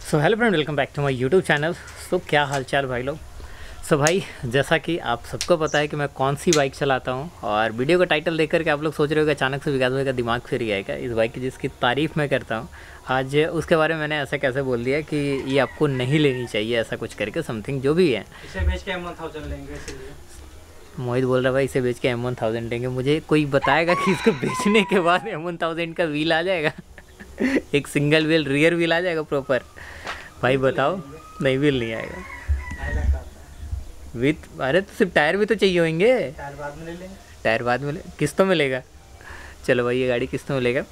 So hello friend, welcome back to my YouTube channel. So क्या हाल चाल भाई लोग। सो भाई, जैसा कि आप सबको पता है कि मैं कौन सी बाइक चलाता हूँ, और वीडियो का टाइटल देख करके आप लोग सोच रहे हो कि अचानक से विकास भाई का दिमाग फिर गया है क्या इस बाइक की जिसकी तारीफ़ मैं करता हूँ। आज उसके बारे में मैंने ऐसा कैसे बोल दिया कि ये आपको नहीं लेनी चाहिए, ऐसा कुछ करके समथिंग जो भी है। इसे बेच के M1000 लेंगे इसलिए मोहित बोल रहा है भाई इसे बेच के M1000 लेंगे। मुझे कोई बताएगा कि इसको बेचने के बाद M1000 का व्हील आ जाएगा एक सिंगल व्हील रियर व्हील आ जाएगा प्रॉपर? भाई बताओ। नहीं, व्हील नहीं आएगा विथ। अरे तो सिर्फ टायर भी तो चाहिए होंगे। टायर बाद में ले लेंगे। टायर बाद में किस्तों में लेगा। चलो भाई, ये गाड़ी किस्तों में लेगा।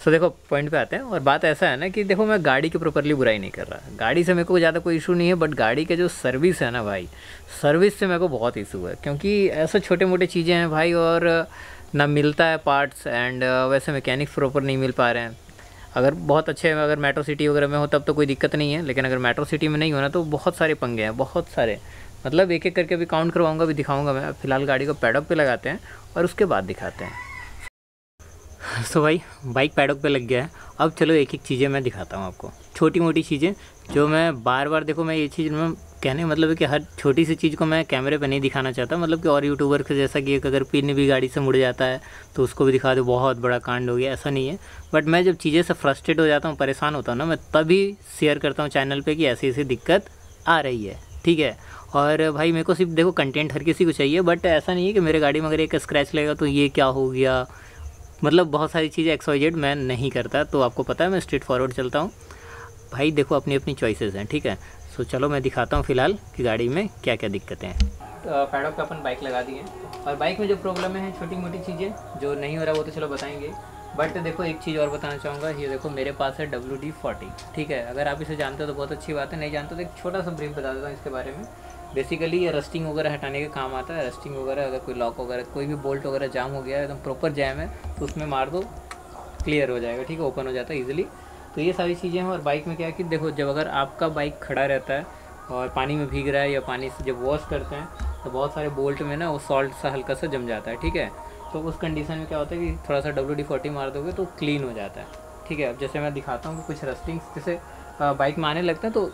सो देखो पॉइंट पे आते हैं। और बात ऐसा है ना कि देखो, मैं गाड़ी की प्रॉपरली बुराई नहीं कर रहा। गाड़ी से मेरे को ज़्यादा कोई इशू नहीं है, बट गाड़ी के जो सर्विस है ना भाई, सर्विस से मेरे को बहुत इशू है। क्योंकि ऐसे छोटे मोटे चीज़ें हैं भाई, और ना मिलता है पार्ट्स, एंड वैसे मैकेनिक्स प्रॉपर नहीं मिल पा रहे हैं। अगर बहुत अच्छे, अगर मेट्रो सिटी वगैरह में हो तब तो कोई दिक्कत नहीं है, लेकिन अगर मेट्रो सिटी में नहीं होना तो बहुत सारे पंगे हैं, बहुत सारे। मतलब एक एक करके अभी काउंट करवाऊंगा, अभी दिखाऊंगा मैं। फ़िलहाल गाड़ी को पैडॉक पे लगाते हैं और उसके बाद दिखाते हैं। सो भाई, बाइक पैडॉक पे लग गया है। अब चलो एक एक चीज़ें मैं दिखाता हूँ आपको, छोटी मोटी चीज़ें जो मैं बार बार, देखो मैं ये चीज़ में कहने मतलब है कि हर छोटी सी चीज़ को मैं कैमरे पे नहीं दिखाना चाहता। मतलब कि और यूट्यूबर के जैसा कि एक अगर पिन भी गाड़ी से मुड़ जाता है तो उसको भी दिखा दो, बहुत बड़ा कांड हो गया, ऐसा नहीं है। बट मैं जब चीज़ें से फ्रस्ट्रेट हो जाता हूँ, परेशान होता हूँ ना, मैं तभी शेयर करता हूँ चैनल पे कि ऐसी ऐसी दिक्कत आ रही है, ठीक है। और भाई मेरे को सिर्फ देखो कंटेंट हर किसी को चाहिए, बट ऐसा नहीं है कि मेरे गाड़ी में अगर एक स्क्रैच लगेगा तो ये क्या हो गया। मतलब बहुत सारी चीज़ें XYZ मैं नहीं करता, तो आपको पता है मैं स्ट्रेट फॉरवर्ड चलता हूँ भाई। देखो अपनी अपनी चॉइसेस हैं, ठीक है। सो चलो मैं दिखाता हूँ फ़िलहाल कि गाड़ी में क्या क्या दिक्कतें हैं। तो पैडॉक पे अपन बाइक लगा दी है, और बाइक में जो प्रॉब्लम है छोटी मोटी चीज़ें जो नहीं हो रहा वो तो चलो बताएंगे। बट देखो एक चीज़ और बताना चाहूँगा, ये देखो मेरे पास है WD-40, ठीक है। अगर आप इसे जानते हो तो बहुत अच्छी बात है, नहीं जानते तो एक छोटा सा ब्रीफ बता देता हूँ इसके बारे में। बेसिकली ये रस्टिंग वगैरह हटाने के काम आता है। रस्टिंग वगैरह, अगर कोई लॉक वगैरह, कोई भी बोल्ट वगैरह जाम हो गया है, एकदम प्रॉपर जैम है, तो उसमें मार दो, क्लियर हो जाएगा, ठीक है, ओपन हो जाता है ईजिली। तो ये सारी चीज़ें हैं। और बाइक में क्या है कि देखो, जब अगर आपका बाइक खड़ा रहता है और पानी में भीग रहा है, या पानी से जब वॉश करते हैं तो बहुत सारे बोल्ट में ना वो सॉल्ट सा हल्का सा जम जाता है, ठीक है। तो उस कंडीशन में क्या होता है कि थोड़ा सा WD-40 मार दोगे तो क्लीन हो जाता है, ठीक है। अब जैसे मैं दिखाता हूँ कि कुछ रस्टिंग्स जैसे बाइक में आने लगते हैं, तो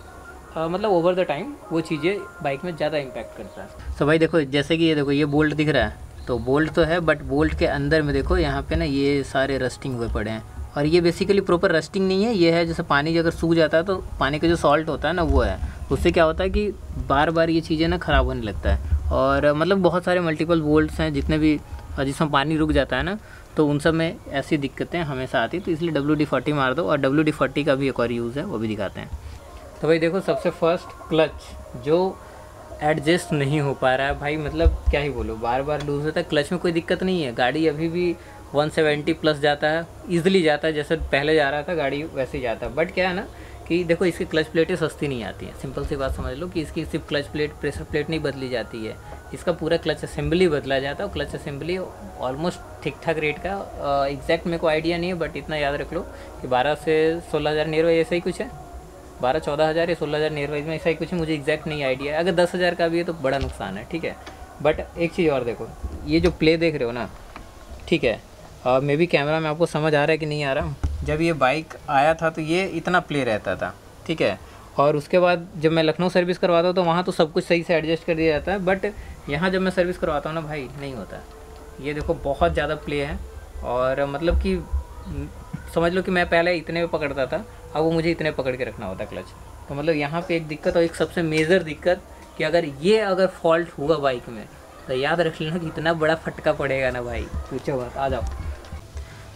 मतलब ओवर द टाइम वो चीज़ें बाइक में ज़्यादा इम्पैक्ट करता है। तो भाई देखो, जैसे कि ये देखो, ये बोल्ट दिख रहा है, तो बोल्ट तो है, बट बोल्ट के अंदर में देखो यहाँ पे ना ये सारे रस्टिंग हुए पड़े हैं। और ये बेसिकली प्रॉपर रस्टिंग नहीं है, ये है जैसे पानी अगर सूख जाता है तो पानी का जो सॉल्ट होता है ना वो है, उससे क्या होता है कि बार बार ये चीज़ें ना ख़राब होने लगता है। और मतलब बहुत सारे मल्टीपल बोल्ट्स हैं जितने भी, जिसमें पानी रुक जाता है ना, तो उन सब में ऐसी दिक्कतें हमेशा आती है। तो इसलिए WD-40 मार दो। और WD-40 का भी एक और यूज़ है, वो भी दिखाते हैं। तो भाई देखो, सबसे फर्स्ट क्लच जो एडजस्ट नहीं हो पा रहा है भाई, मतलब क्या ही बोलो, बार बार लूज़ होता है। क्लच में कोई दिक्कत नहीं है, गाड़ी अभी भी 170 प्लस जाता है, ईजिली जाता है, जैसे पहले जा रहा था गाड़ी वैसे ही जाता है। बट क्या है ना कि देखो, इसकी क्लच प्लेटें सस्ती नहीं आती हैं। सिंपल सी बात समझ लो कि इसकी सिर्फ क्लच प्लेट, प्रेशर प्लेट नहीं बदली जाती है, इसका पूरा क्लच असेंबली बदला जाता है। और क्लच असेंबली ऑलमोस्ट ठीक ठाक रेट का, एग्जैक्ट मेरे को आइडिया नहीं है, बट इतना याद रख लो कि 12 से 16 हज़ार नियर वाइज ऐसा ही कुछ है। 12-14 हज़ार या 16 हज़ार नियर वाइज में ऐसा ही कुछ है, मुझे एग्जैक्ट नहीं आइडिया है। अगर 10 हज़ार का भी है तो बड़ा नुकसान है, ठीक है। बट एक चीज़ और देखो, ये जो प्ले देख रहे हो ना, ठीक है, मे बी कैमरा में आपको समझ आ रहा है कि नहीं आ रहा। जब ये बाइक आया था तो ये इतना प्ले रहता था, ठीक है। और उसके बाद जब मैं लखनऊ सर्विस करवाता हूँ तो वहाँ तो सब कुछ सही से एडजस्ट कर दिया जाता है, बट यहाँ जब मैं सर्विस करवाता हूँ ना भाई, नहीं होता। ये देखो बहुत ज़्यादा प्ले है, और मतलब कि समझ लो कि मैं पहले इतने में पकड़ता था, अब वो मुझे इतने पकड़ के रखना होता क्लच। तो मतलब यहाँ पे एक दिक्कत, और एक सबसे मेजर दिक्कत कि अगर फॉल्ट हुआ बाइक में तो याद रख लेना कि इतना बड़ा फटका पड़ेगा ना भाई, पूछो बात। आ जाओ।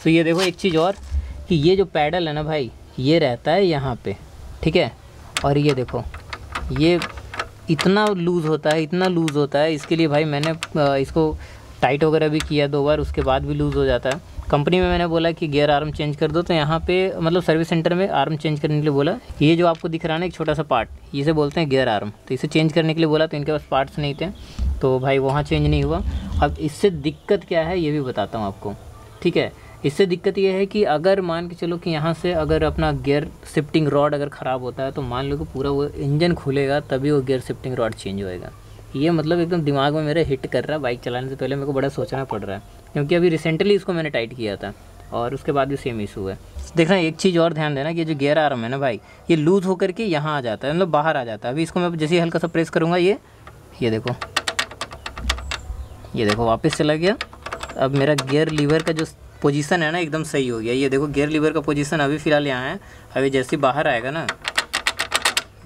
तो ये देखो एक चीज़ और, कि ये जो पैडल है ना भाई, ये रहता है यहाँ पे, ठीक है। और ये देखो, ये इतना लूज़ होता है, इतना लूज़ होता है। इसके लिए भाई मैंने इसको टाइट वगैरह भी किया 2 बार, उसके बाद भी लूज़ हो जाता है। कंपनी में मैंने बोला कि गियर आर्म चेंज कर दो, तो यहाँ पे मतलब सर्विस सेंटर में आर्म चेंज करने के लिए बोला। ये जो आपको दिख रहा है ना एक छोटा सा पार्ट, इसे बोलते हैं गियर आर्म, तो इसे चेंज करने के लिए बोला, तो इनके पास पार्ट्स नहीं थे, तो भाई वहाँ चेंज नहीं हुआ। अब इससे दिक्कत क्या है ये भी बताता हूँ आपको, ठीक है। इससे दिक्कत ये है कि अगर मान के चलो कि यहाँ से अगर अपना गियर शिफ्टिंग रॉड अगर ख़राब होता है, तो मान लो कि पूरा वो इंजन खुलेगा तभी वो गियर शिफ्टिंग रॉड चेंज होएगा। ये मतलब एकदम दिमाग में मेरे हिट कर रहा है। बाइक चलाने से पहले मेरे को बड़ा सोचना पड़ रहा है, क्योंकि अभी रिसेंटली इसको मैंने टाइट किया था और उसके बाद भी सेम इशू है। देखना एक चीज़ और ध्यान देना कि जो गियर आर्म है ना भाई, ये लूज़ होकर के यहाँ आ जाता है, मतलब बाहर आ जाता है। अभी इसको मैं जैसे ही हल्का सा प्रेस करूँगा ये देखो, ये देखो वापस चला गया। अब मेरा गियर लीवर का जो पोजीशन है ना एकदम सही हो गया। ये देखो गियर लीवर का पोजीशन अभी फ़िलहाल यहाँ है, अभी जैसे ही बाहर आएगा ना,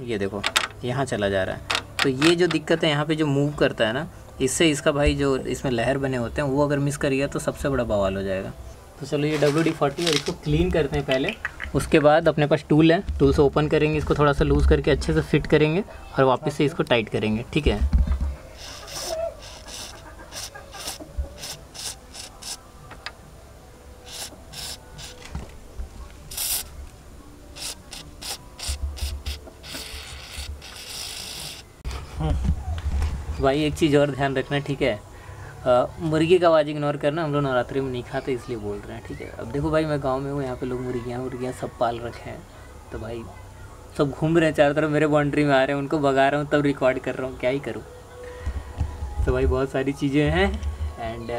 ये देखो यहाँ चला जा रहा है। तो ये जो दिक्कत है यहाँ पे जो मूव करता है ना, इससे इसका भाई जो इसमें लहर बने होते हैं वो अगर मिस कर गया तो सबसे बड़ा बवाल हो जाएगा। तो चलो ये WD-40 और इसको क्लीन करते हैं पहले। उसके बाद अपने पास टूल है, टूल से ओपन करेंगे, इसको थोड़ा सा लूज़ करके अच्छे से फिट करेंगे और वापस से इसको टाइट करेंगे, ठीक है। भाई एक चीज़ और ध्यान रखना, ठीक है। मुर्गी का आवाज़ इग्नोर करना, हम लोग नवरात्रि में नहीं खाते इसलिए बोल रहे हैं, ठीक है। अब देखो भाई मैं गांव में हूँ, यहाँ पे लोग मुर्गियाँ सब पाल रखे हैं, तो भाई सब घूम रहे हैं चारों तरफ, मेरे बाउंड्री में आ रहे हैं, उनको भगा रहा हूँ तब रिकॉर्ड कर रहा हूँ, क्या ही करूँ। तो भाई बहुत सारी चीज़ें हैं एंड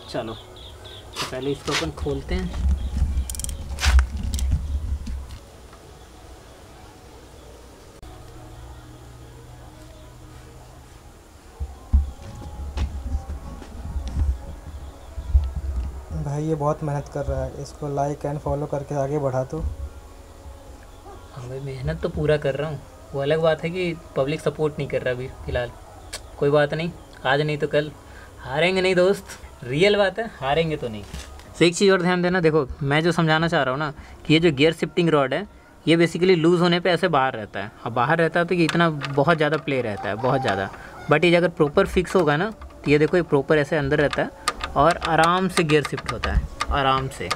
चलो तो पहले इसको अपन खोलते हैं। भाई ये बहुत मेहनत कर रहा है, इसको लाइक एंड फॉलो करके आगे बढ़ा दो। भाई मेहनत तो पूरा कर रहा हूँ, वो अलग बात है कि पब्लिक सपोर्ट नहीं कर रहा अभी फ़िलहाल। कोई बात नहीं, आज नहीं तो कल हारेंगे नहीं दोस्त, रियल बात है, हारेंगे तो नहीं। तो एक चीज़ और ध्यान देना, देखो मैं जो समझाना चाह रहा हूँ ना कि ये जो गियर शिफ्टिंग रॉड है ये बेसिकली लूज़ होने पे ऐसे बाहर रहता है। अब बाहर रहता है तो ये इतना बहुत ज़्यादा प्ले रहता है, बहुत ज़्यादा। बट ये अगर प्रॉपर फिक्स होगा ना तो ये देखो ये प्रॉपर ऐसे अंदर रहता है और आराम से गियर शिफ्ट होता है, आराम से।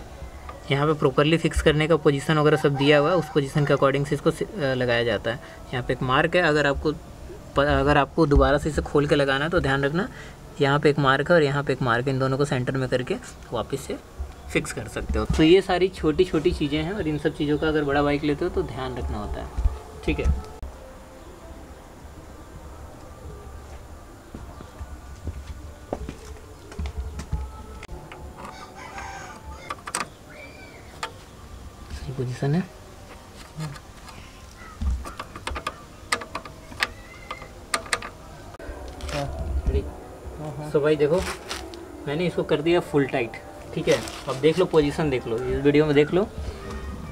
यहाँ पे प्रॉपरली फिक्स करने का पोजीशन वगैरह सब दिया हुआ है, उस पोजीशन के अकॉर्डिंग से इसको लगाया जाता है। यहाँ पे एक मार्क है, अगर आपको दोबारा से इसे खोल के लगाना है तो ध्यान रखना यहाँ पे एक मार्क है और यहाँ पे एक मार्क है, इन दोनों को सेंटर में करके वापस से फिक्स कर सकते हो। तो ये सारी छोटी छोटी चीज़ें हैं और इन सब चीज़ों का अगर बड़ा बाइक लेते हो तो ध्यान रखना होता है, ठीक है। सही पोजीशन है। तो भाई देखो मैंने इसको कर दिया फुल टाइट, ठीक है। अब देख लो पोजीशन, देख लो इस वीडियो में, देख लो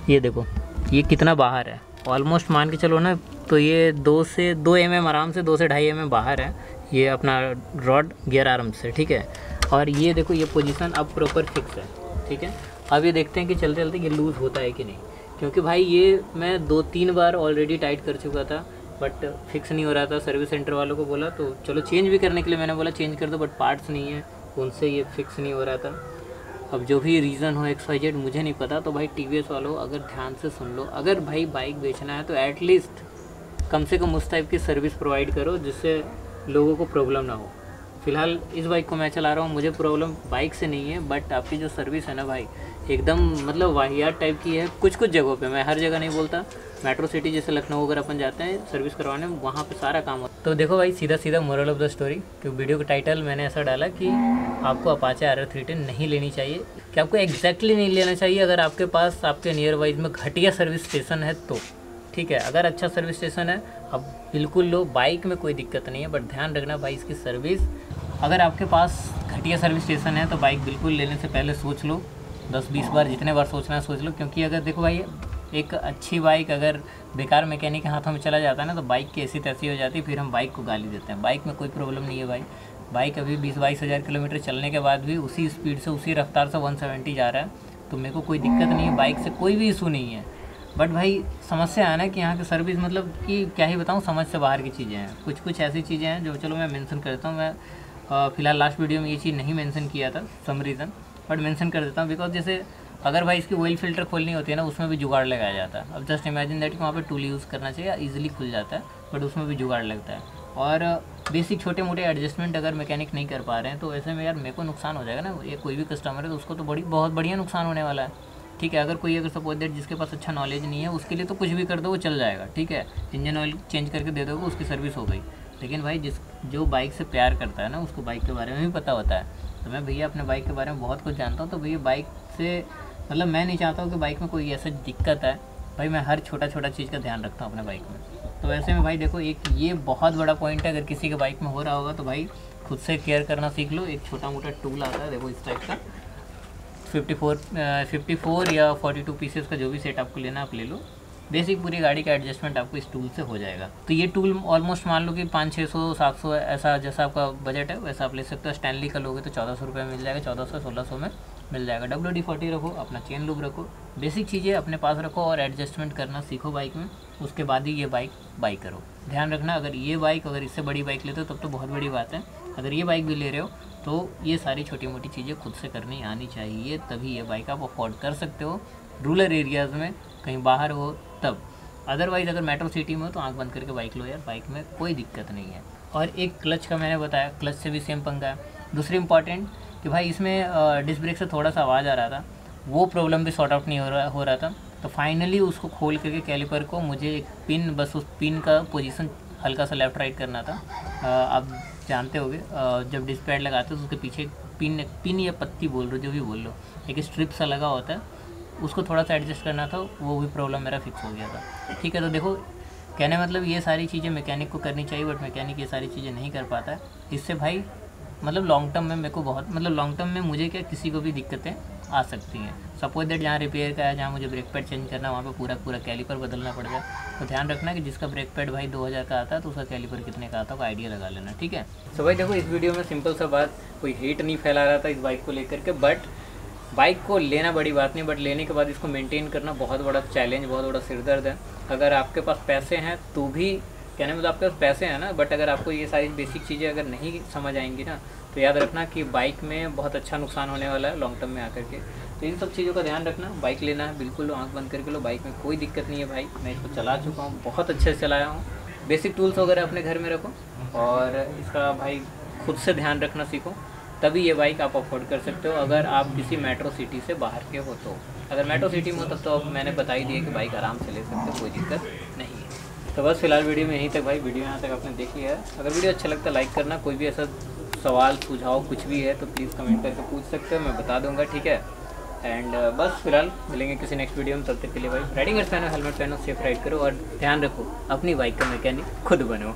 ये देखो ये कितना बाहर है। ऑलमोस्ट मान के चलो ना तो ये 2 से 2 mm आराम से 2 से 2.5 mm बाहर है ये अपना रॉड गियर आर्म से, ठीक है। और ये देखो ये पोजीशन अब प्रॉपर फिक्स है, ठीक है। अब ये देखते हैं कि चलते चलते ये लूज़ होता है कि नहीं, क्योंकि भाई ये मैं 2-3 बार ऑलरेडी टाइट कर चुका था बट फिक्स नहीं हो रहा था। सर्विस सेंटर वालों को बोला तो चलो चेंज भी करने के लिए मैंने बोला चेंज कर दो, बट पार्ट्स नहीं है उनसे, ये फिक्स नहीं हो रहा था। अब जो भी रीज़न हो XYZ मुझे नहीं पता। तो भाई TVS वालों अगर ध्यान से सुन लो, अगर भाई बाइक बेचना है तो एटलीस्ट कम से कम उस टाइप की सर्विस प्रोवाइड करो जिससे लोगों को प्रॉब्लम ना हो। फ़िलहाल इस बाइक को मैं चला रहा हूँ, मुझे प्रॉब्लम बाइक से नहीं है, बट आपकी जो सर्विस है ना भाई एकदम मतलब वाहियात टाइप की है। कुछ कुछ जगहों पे, मैं हर जगह नहीं बोलता, मेट्रो सिटी जैसे लखनऊ अगर अपन जाते हैं सर्विस करवाने, वहाँ पे सारा काम होता है। तो देखो भाई सीधा सीधा मोरल ऑफ द स्टोरी, कि वीडियो का टाइटल मैंने ऐसा डाला कि आपको अपाचे RR310 नहीं लेनी चाहिए, कि आपको एग्जैक्टली नहीं लेना चाहिए अगर आपके पास आपके नियर वाइज में घटिया सर्विस स्टेशन है तो, ठीक है। अगर अच्छा सर्विस स्टेशन है अब बिल्कुल लो, बाइक में कोई दिक्कत नहीं है, बट ध्यान रखना भाई इसकी सर्विस, अगर आपके पास घटिया सर्विस स्टेशन है तो बाइक बिल्कुल लेने से पहले सोच लो 10-20 बार, जितने बार सोचना है सोच लो। क्योंकि अगर देखो भाई एक अच्छी बाइक अगर बेकार मैकेनिक के हाथों में चला जाता है ना तो बाइक की ऐसी तैसी हो जाती है, फिर हम बाइक को गाली देते हैं। बाइक में कोई प्रॉब्लम नहीं है भाई, बाइक अभी 20-22 हज़ार किलोमीटर चलने के बाद भी उसी स्पीड से उसी रफ्तार से 170 जा रहा है, तो मेरे को कोई दिक्कत नहीं है, बाइक से कोई भी इशू नहीं है। बट भाई समस्या है ना कि यहाँ की सर्विस मतलब कि क्या ही बताऊँ, समझ से बाहर की चीज़ें हैं। कुछ ऐसी चीज़ें हैं जो चलो मैं मेंशन करता हूँ। मैं फ़िलहाल लास्ट वीडियो में ये चीज़ नहीं मेंशन किया था सम रीज़न, बट मेंशन कर देता हूँ। बिकॉज जैसे अगर भाई इसकी ऑयल फ़िल्टर खोलनी होती है ना, उसमें भी जुगाड़ लगाया जाता है। अब जस्ट इमेजिन दैट कि वहाँ पे टूल यूज़ करना चाहिए, ईजिली खुल जाता है, बट उसमें भी जुगाड़ लगता है। और बेसिक छोटे मोटे एडजस्टमेंट अगर मैकेनिक नहीं कर पा रहे हैं तो ऐसे में यार मेरे को नुकसान हो जाएगा ना। ये कोई भी कस्टमर है तो उसको तो बहुत बढ़िया नुकसान होने वाला है, ठीक है। अगर सपोज दैट जिसके पास अच्छा नॉलेज नहीं है उसके लिए तो कुछ भी कर दो वो चल जाएगा, ठीक है। इंजन ऑयल चेंज करके दे दोगे उसकी सर्विस हो गई। लेकिन भाई जो बाइक से प्यार करता है ना उसको बाइक के बारे में भी पता होता है। तो मैं भैया अपने बाइक के बारे में बहुत कुछ जानता हूँ, तो भैया बाइक से मतलब मैं नहीं चाहता हूँ कि बाइक में कोई ऐसा दिक्कत है। भाई मैं हर छोटा छोटा चीज़ का ध्यान रखता हूँ अपने बाइक में। तो ऐसे में भाई देखो, एक ये बहुत बड़ा पॉइंट है। अगर किसी के बाइक में हो रहा होगा तो भाई खुद से केयर करना सीख लो। एक छोटा मोटा टूल आता है, देखो इस टाइप का, 54 या 42 पीसेस का जो भी सेट आपको लेना आप ले लो। बेसिक पूरी गाड़ी का एडजस्टमेंट आपको इस टूल से हो जाएगा। तो ये टूल ऑलमोस्ट मान लो कि 500-600-700 ऐसा जैसा आपका बजट है वैसा आप ले सकते हो। स्टैनली का लोगे तो 1400 रुपये में मिल जाएगा, 1400-1600 में मिल जाएगा। WD-40 रखो, अपना चेन लूब रखो, बेसिक चीज़ें अपने पास रखो और एडजस्टमेंट करना सीखो बाइक में। उसके बाद ही ये बाइक करो। ध्यान रखना, अगर इससे बड़ी बाइक लेते हो तब तो बहुत बड़ी बात है। अगर ये बाइक भी ले रहे हो तो ये सारी छोटी मोटी चीज़ें खुद से करनी आनी चाहिए, तभी ये बाइक आप अफोर्ड कर सकते हो। रूरल एरियाज़ में कहीं बाहर हो तब, अदरवाइज़ अगर मेट्रो सिटी में हो तो आंख बंद करके बाइक लो यार, बाइक में कोई दिक्कत नहीं है। और एक क्लच का मैंने बताया, क्लच से भी सेम पंगा है। दूसरी इंपॉर्टेंट कि भाई इसमें डिस्क ब्रेक से थोड़ा सा आवाज़ आ रहा था, वो प्रॉब्लम भी सॉर्ट आउट नहीं हो रहा था। तो फाइनली उसको खोल करके कैलिपर को मुझे एक पिन, बस उस पिन का पोजीशन हल्का सा लेफ़्ट राइट करना था। आप जानते होगे जब डिस्क पैड लगाते हो तो उसके पीछे पिन या पत्ती बोल लो, जो भी बोल लो, एक स्ट्रिप सा लगा होता है, उसको थोड़ा सा एडजस्ट करना था। वो भी प्रॉब्लम मेरा फिक्स हो गया था। ठीक है, तो देखो कहने मतलब ये सारी चीज़ें मैकेनिक को करनी चाहिए, बट मैकेनिक ये सारी चीज़ें नहीं कर पाता है। इससे भाई मतलब लॉन्ग टर्म में मेरे को बहुत, मतलब लॉन्ग टर्म में मुझे क्या किसी को भी दिक्कतें आ सकती हैं। सपोज दैट जहाँ रिपेयर का है, जहाँ मुझे ब्रेक पैड चेंज करना है, वहाँ पे पूरा कैलिपर बदलना पड़ जाए। तो ध्यान रखना कि जिसका ब्रेक पैड भाई 2000 का आता है तो उसका कैलिपर कितने का आता है, आइडिया लगा लेना। ठीक है, तो भाई देखो इस वीडियो में सिंपल सा बात, कोई हेट नहीं फैला रहा था इस बाइक को लेकर के। बट बाइक को लेना बड़ी बात नहीं, बट लेने के बाद इसको मेंटेन करना बहुत बड़ा चैलेंज, बहुत बड़ा सिरदर्द है। अगर आपके पास पैसे हैं तो भी, कहने में तो आपके पास पैसे हैं ना, बट अगर आपको ये सारी बेसिक चीज़ें अगर नहीं समझ आएंगी ना, तो याद रखना कि बाइक में बहुत अच्छा नुकसान होने वाला है लॉन्ग टर्म में आकर के। तो इन सब चीज़ों का ध्यान रखना। बाइक लेना है बिल्कुल आंख बंद करके लो, बाइक में कोई दिक्कत नहीं है भाई। मैं इसको चला चुका हूँ, बहुत अच्छे से चलाया हूँ। बेसिक टूल्स वगैरह अपने घर में रखो और इसका भाई खुद से ध्यान रखना सीखो, तभी ये बाइक आप अफोर्ड कर सकते हो। अगर आप किसी मेट्रो सिटी से बाहर के हो तो, अगर मेट्रो सिटी में हो तब तो अब मैंने बता ही दिया कि बाइक आराम से ले सकते हो, कोई दिक्कत नहीं है। तो बस फिलहाल वीडियो में यहीं तक भाई, वीडियो यहाँ तक आपने देख लिया है। अगर वीडियो अच्छा लगता है लाइक करना, कोई भी ऐसा सवाल सुझाव कुछ भी है तो प्लीज़ कमेंट करके पूछ सकते हो, मैं बता दूंगा। ठीक है, एंड बस फिलहाल मिलेंगे किसी नेक्स्ट वीडियो में, तब तक के लिए भाई राइडिंग पहनो, हेलमेट पहनो, सेफ राइड करो और ध्यान रखो अपनी बाइक का मैकेनिक खुद बनो।